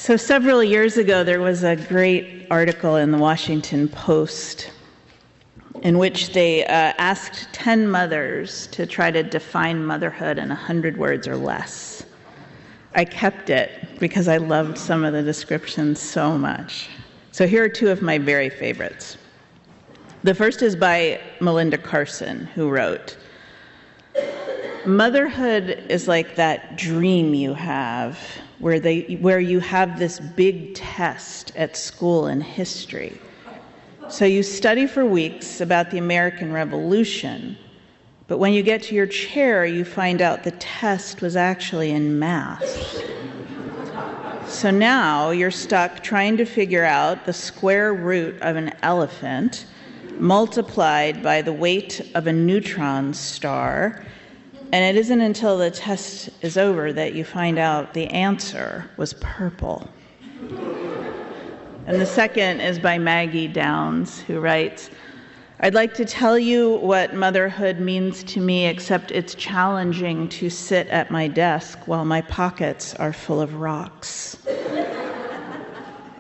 So several years ago, there was a great article in the Washington Post in which they asked 10 mothers to try to define motherhood in 100 words or less. I kept it because I loved some of the descriptions so much. So here are two of my very favorites. The first is by Melinda Carson, who wrote, "Motherhood is like that dream you have where you have this big test at school in history. So you study for weeks about the American Revolution, but when you get to your chair, you find out the test was actually in math. So now you're stuck trying to figure out the square root of an elephant multiplied by the weight of a neutron star, and it isn't until the test is over that you find out the answer was purple." And the second is by Maggie Downs, who writes, "I'd like to tell you what motherhood means to me, except it's challenging to sit at my desk while my pockets are full of rocks.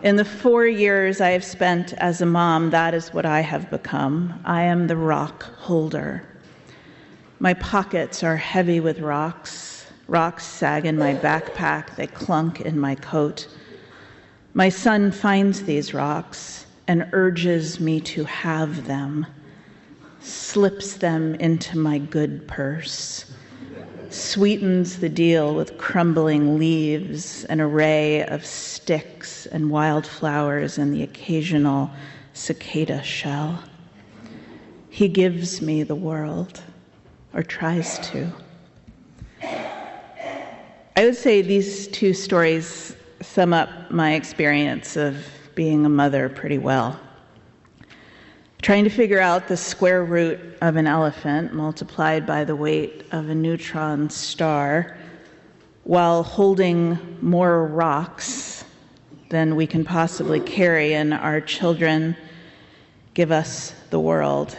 In the 4 years I have spent as a mom, that is what I have become. I am the rock holder. My pockets are heavy with rocks. Rocks sag in my backpack, they clunk in my coat. My son finds these rocks and urges me to have them, slips them into my good purse, sweetens the deal with crumbling leaves, an array of sticks and wildflowers and the occasional cicada shell. He gives me the world, or tries to." I would say these two stories sum up my experience of being a mother pretty well. Trying to figure out the square root of an elephant multiplied by the weight of a neutron star while holding more rocks than we can possibly carry, and our children give us the world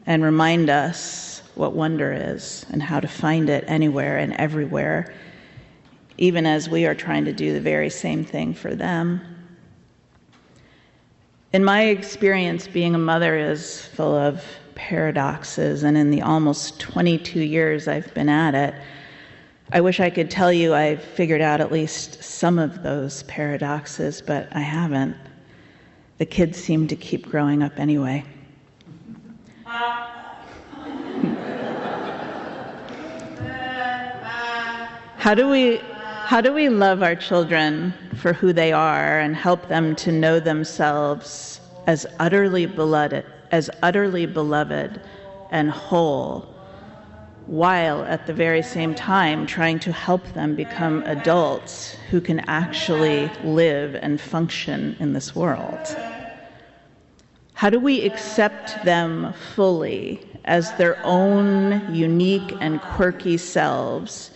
and remind us what wonder is and how to find it anywhere and everywhere, even as we are trying to do the very same thing for them. In my experience, being a mother is full of paradoxes, and in the almost 22 years I've been at it, I wish I could tell you I've figured out at least some of those paradoxes, but I haven't. The kids seem to keep growing up anyway. How do we love our children for who they are and help them to know themselves as utterly beloved and whole, while at the very same time trying to help them become adults who can actually live and function in this world? How do we accept them fully as their own unique and quirky selves,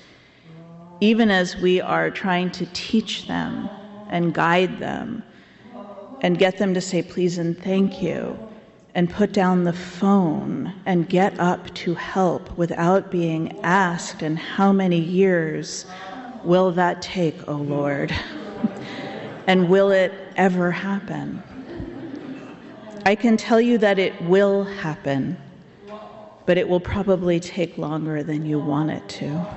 even as we are trying to teach them and guide them and get them to say please and thank you and put down the phone and get up to help without being asked, and how many years will that take, oh Lord? And will it ever happen? I can tell you that it will happen, but it will probably take longer than you want it to.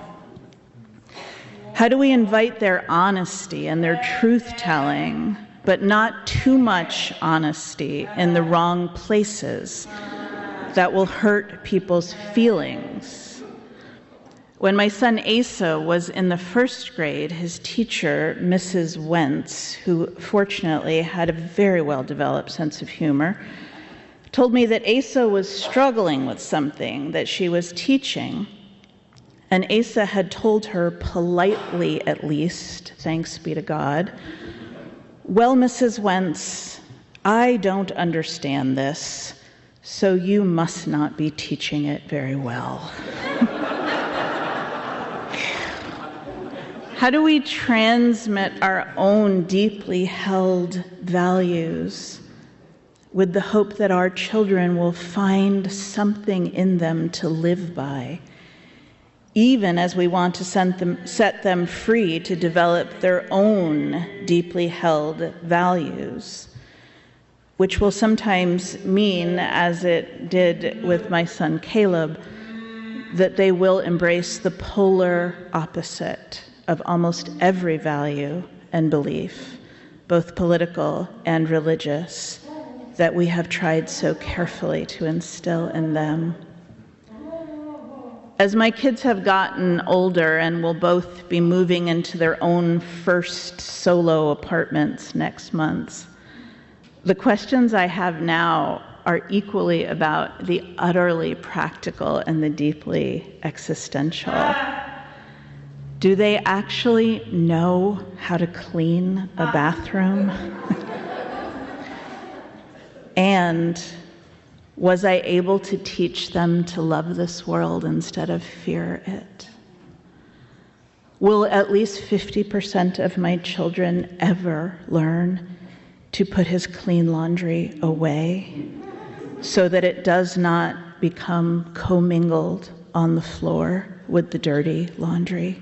How do we invite their honesty and their truth-telling, but not too much honesty in the wrong places that will hurt people's feelings? When my son Asa was in the first grade, his teacher, Mrs. Wentz, who fortunately had a very well-developed sense of humor, told me that Asa was struggling with something that she was teaching. And Asa had told her, politely at least, thanks be to God, "Well, Mrs. Wentz, I don't understand this, so you must not be teaching it very well." How do we transmit our own deeply held values with the hope that our children will find something in them to live by, even as we want to set them free to develop their own deeply held values, which will sometimes mean, as it did with my son Caleb, that they will embrace the polar opposite of almost every value and belief, both political and religious, that we have tried so carefully to instill in them. As my kids have gotten older and will both be moving into their own first solo apartments next month, the questions I have now are equally about the utterly practical and the deeply existential. Do they actually know how to clean a bathroom? And was I able to teach them to love this world instead of fear it? Will at least 50% of my children ever learn to put his clean laundry away so that it does not become commingled on the floor with the dirty laundry?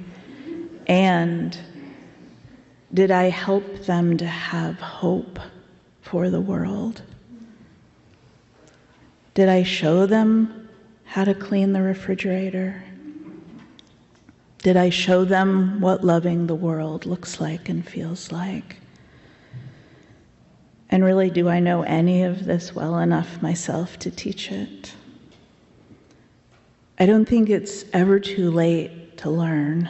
And did I help them to have hope for the world? Did I show them how to clean the refrigerator? Did I show them what loving the world looks like and feels like? And really, do I know any of this well enough myself to teach it? I don't think it's ever too late to learn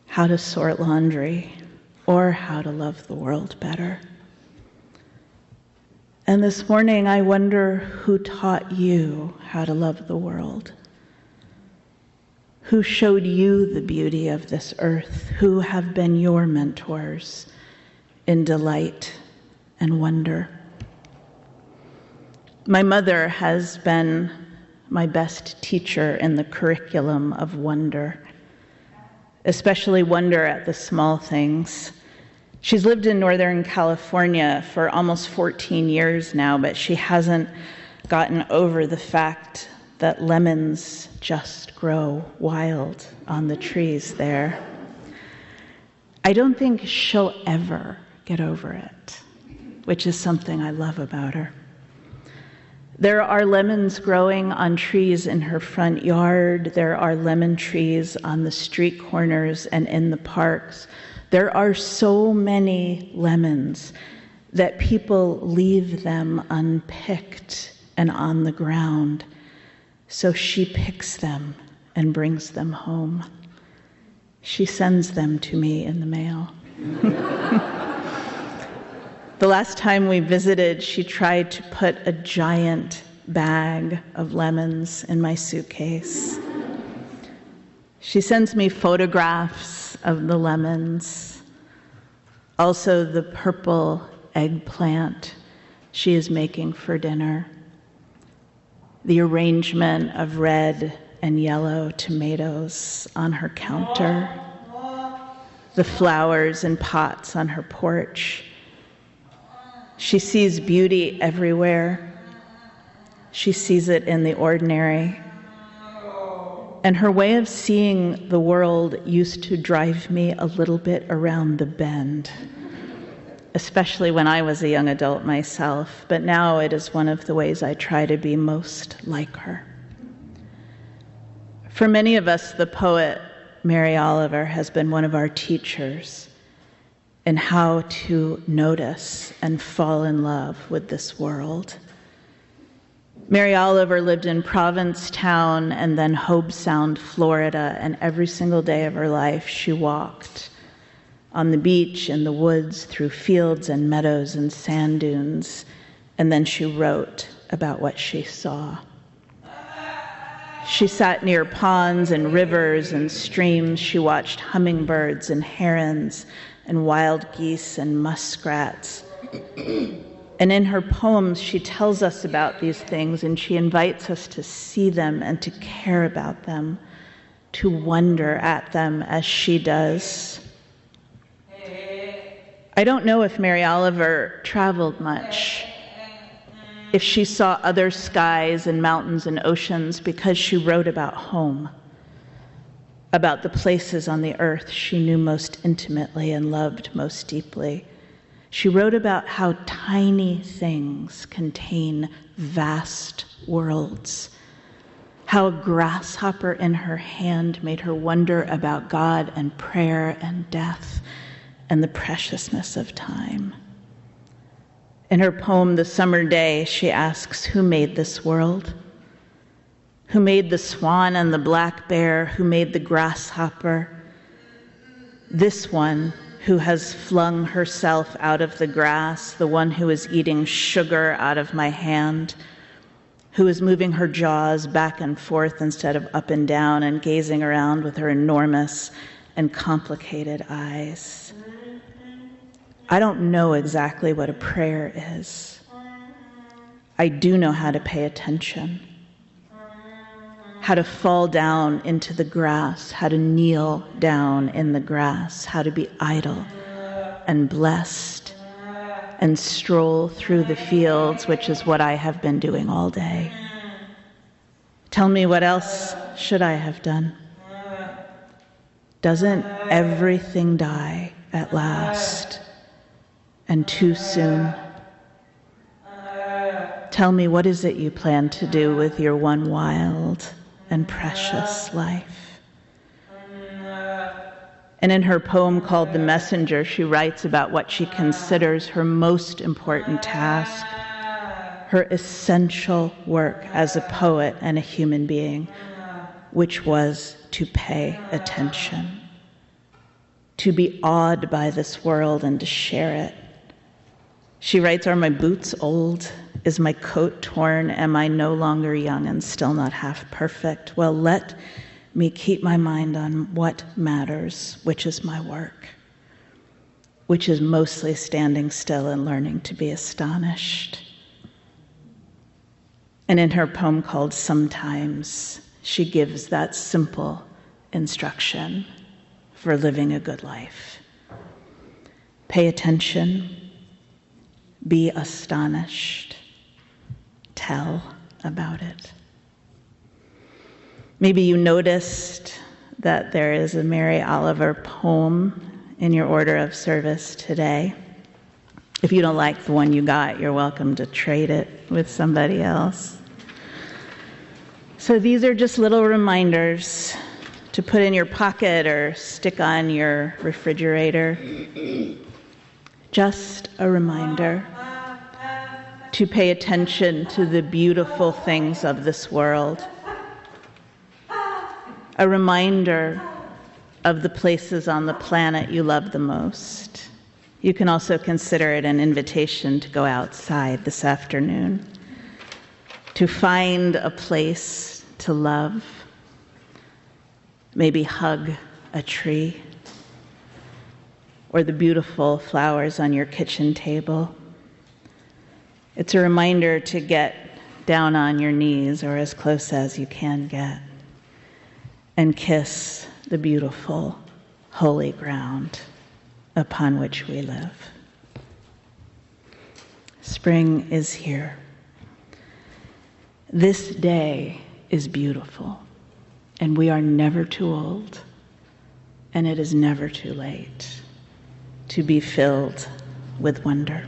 how to sort laundry or how to love the world better. And this morning, I wonder who taught you how to love the world? Who showed you the beauty of this earth? Who have been your mentors in delight and wonder? My mother has been my best teacher in the curriculum of wonder, especially wonder at the small things. She's lived in Northern California for almost 14 years now, but she hasn't gotten over the fact that lemons just grow wild on the trees there. I don't think she'll ever get over it, which is something I love about her. There are lemons growing on trees in her front yard. There are lemon trees on the street corners and in the parks. There are so many lemons that people leave them unpicked and on the ground. So she picks them and brings them home. She sends them to me in the mail. The last time we visited, she tried to put a giant bag of lemons in my suitcase. She sends me photographs of the lemons, also the purple eggplant she is making for dinner, the arrangement of red and yellow tomatoes on her counter, the flowers in pots on her porch. She sees beauty everywhere. She sees it in the ordinary. And her way of seeing the world used to drive me a little bit around the bend, especially when I was a young adult myself, but now it is one of the ways I try to be most like her. For many of us, the poet Mary Oliver has been one of our teachers in how to notice and fall in love with this world. Mary Oliver lived in Provincetown and then Hobe Sound, Florida, and every single day of her life she walked on the beach, in the woods, through fields and meadows and sand dunes, and then she wrote about what she saw. She sat near ponds and rivers and streams. She watched hummingbirds and herons and wild geese and muskrats. And in her poems, she tells us about these things, and she invites us to see them and to care about them, to wonder at them as she does. I don't know if Mary Oliver traveled much, if she saw other skies and mountains and oceans, because she wrote about home. about the places on the earth she knew most intimately and loved most deeply. She wrote about how tiny things contain vast worlds, how a grasshopper in her hand made her wonder about God and prayer and death and the preciousness of time. In her poem, The Summer Day, she asks, who made this world? Who made the swan and the black bear? Who made the grasshopper? This one who has flung herself out of the grass, the one who is eating sugar out of my hand, who is moving her jaws back and forth instead of up and down and gazing around with her enormous and complicated eyes. I don't know exactly what a prayer is. I do know how to pay attention, how to fall down into the grass, how to kneel down in the grass, how to be idle and blessed and stroll through the fields, which is what I have been doing all day. Tell me, what else should I have done? Doesn't everything die at last, and too soon? Tell me, what is it you plan to do with your one wild and precious life? And in her poem called The Messenger, she writes about what she considers her most important task, her essential work as a poet and a human being, which was to pay attention, to be awed by this world and to share it. She writes, are my boots old? Is my coat torn? Am I no longer young and still not half perfect? Well, let me keep my mind on what matters, which is my work, which is mostly standing still and learning to be astonished. And in her poem called Sometimes, she gives that simple instruction for living a good life. Pay attention, be astonished, tell about it. Maybe you noticed that there is a Mary Oliver poem in your order of service today. If you don't like the one you got, you're welcome to trade it with somebody else. So these are just little reminders to put in your pocket or stick on your refrigerator. Just a reminder to pay attention to the beautiful things of this world. A reminder of the places on the planet you love the most. You can also consider it an invitation to go outside this afternoon, to find a place to love, maybe hug a tree, or the beautiful flowers on your kitchen table. It's a reminder to get down on your knees, or as close as you can get, and kiss the beautiful, holy ground upon which we live. Spring is here. This day is beautiful, and we are never too old, and it is never too late to be filled with wonder.